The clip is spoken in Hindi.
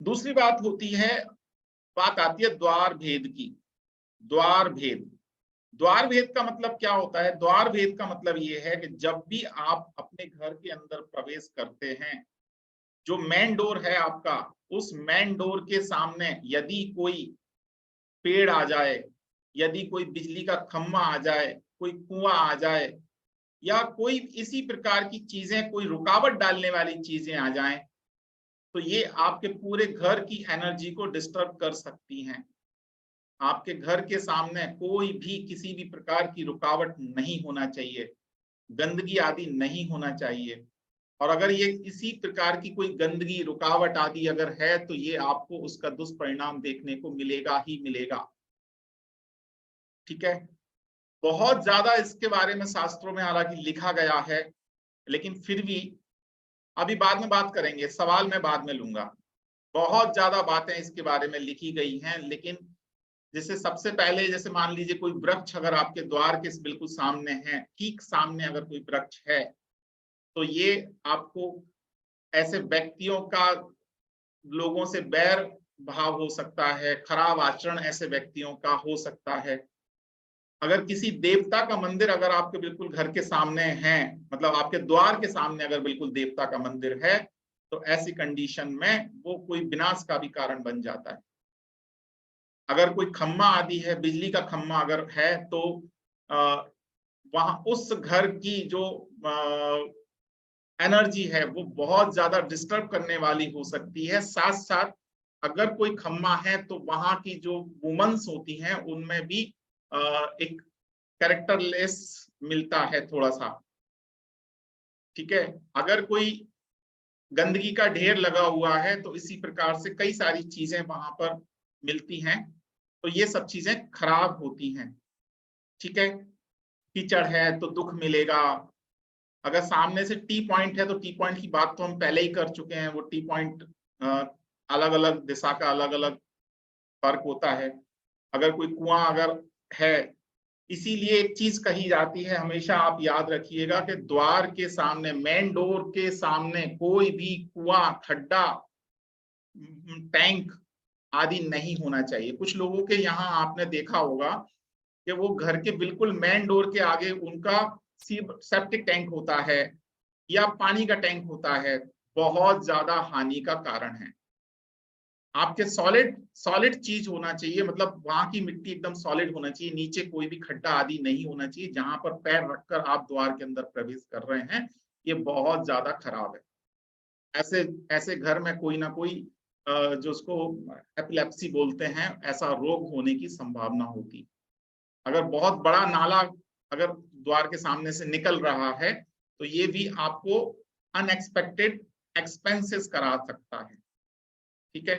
दूसरी बात होती है, बात आती है द्वार भेद की। द्वार भेद, द्वार भेद का मतलब क्या होता है? द्वार भेद का मतलब ये है कि जब भी आप अपने घर के अंदर प्रवेश करते हैं, जो मेन डोर है आपका, उस मेन डोर के सामने यदि कोई पेड़ आ जाए, यदि कोई बिजली का खंभा आ जाए, कोई कुआं आ जाए, या कोई इसी प्रकार की चीजें, कोई रुकावट डालने वाली चीजें आ जाएं, तो ये आपके पूरे घर की एनर्जी को डिस्टर्ब कर सकती हैं। आपके घर के सामने कोई भी किसी भी प्रकार की रुकावट नहीं होना चाहिए, गंदगी आदि नहीं होना चाहिए। और अगर ये इसी प्रकार की कोई गंदगी, रुकावट आदि अगर है, तो ये आपको उसका दुष्परिणाम देखने को मिलेगा ही मिलेगा। ठीक है। बहुत ज्यादा इसके बारे में शास्त्रों में हालांकि लिखा गया है, लेकिन फिर भी अभी बाद में बात करेंगे, सवाल मैं बाद में लूंगा। बहुत ज्यादा बातें इसके बारे में लिखी गई हैं, लेकिन जैसे सबसे पहले, जैसे मान लीजिए कोई वृक्ष अगर आपके द्वार के बिल्कुल सामने है, ठीक सामने अगर कोई वृक्ष है, तो ये आपको ऐसे व्यक्तियों का, लोगों से बैर भाव हो सकता है, खराब आचरण ऐसे व्यक्तियों का हो सकता है। अगर किसी देवता का मंदिर अगर आपके बिल्कुल घर के सामने है, मतलब आपके द्वार के सामने अगर बिल्कुल देवता का मंदिर है, तो ऐसी कंडीशन में वो कोई विनाश का भी कारण बन जाता है। अगर कोई खम्मा आदि है, बिजली का खम्मा अगर है, तो वहां उस घर की जो एनर्जी है वो बहुत ज्यादा डिस्टर्ब करने वाली हो सकती है। साथ साथ अगर कोई खम्मा है, तो वहां की जो वुमेन्स होती हैं उनमें भी एक कैरेक्टरलेस मिलता है थोड़ा सा। ठीक है। अगर कोई गंदगी का ढेर लगा हुआ है, तो इसी प्रकार से कई सारी चीजें वहां पर मिलती हैं, तो ये सब चीजें खराब होती हैं। ठीक है। कीचड़ है तो दुख मिलेगा। अगर सामने से टी पॉइंट है, तो टी पॉइंट की बात तो हम पहले ही कर चुके हैं। वो टी पॉइंट अलग अलग दिशा का अलग अलग फर्क होता है। अगर कोई कुआं अगर है, इसीलिए एक चीज कही जाती है, हमेशा आप याद रखिएगा कि द्वार के सामने, मेन डोर के सामने कोई भी कुआं, खड्डा, टैंक आदि नहीं होना चाहिए। कुछ लोगों के यहाँ आपने देखा होगा कि वो घर के बिल्कुल मेन डोर के आगे उनका सेप्टिक टैंक होता है या पानी का टैंक होता है। बहुत ज्यादा हानि का कारण है। आपके सॉलिड सॉलिड चीज होना चाहिए, मतलब वहां की मिट्टी एकदम सॉलिड होना चाहिए, नीचे कोई भी खड्डा आदि नहीं होना चाहिए। जहां पर पैर रखकर आप द्वार के अंदर प्रवेश कर रहे हैं, ये बहुत ज्यादा खराब है। ऐसे ऐसे घर में कोई ना कोई जो उसको एपिलेप्सी बोलते हैं, ऐसा रोग होने की संभावना होती। अगर बहुत बड़ा नाला अगर द्वार के सामने से निकल रहा है, तो ये भी आपको अनएक्सपेक्टेड एक्सपेंसेस करा सकता है। ठीक है।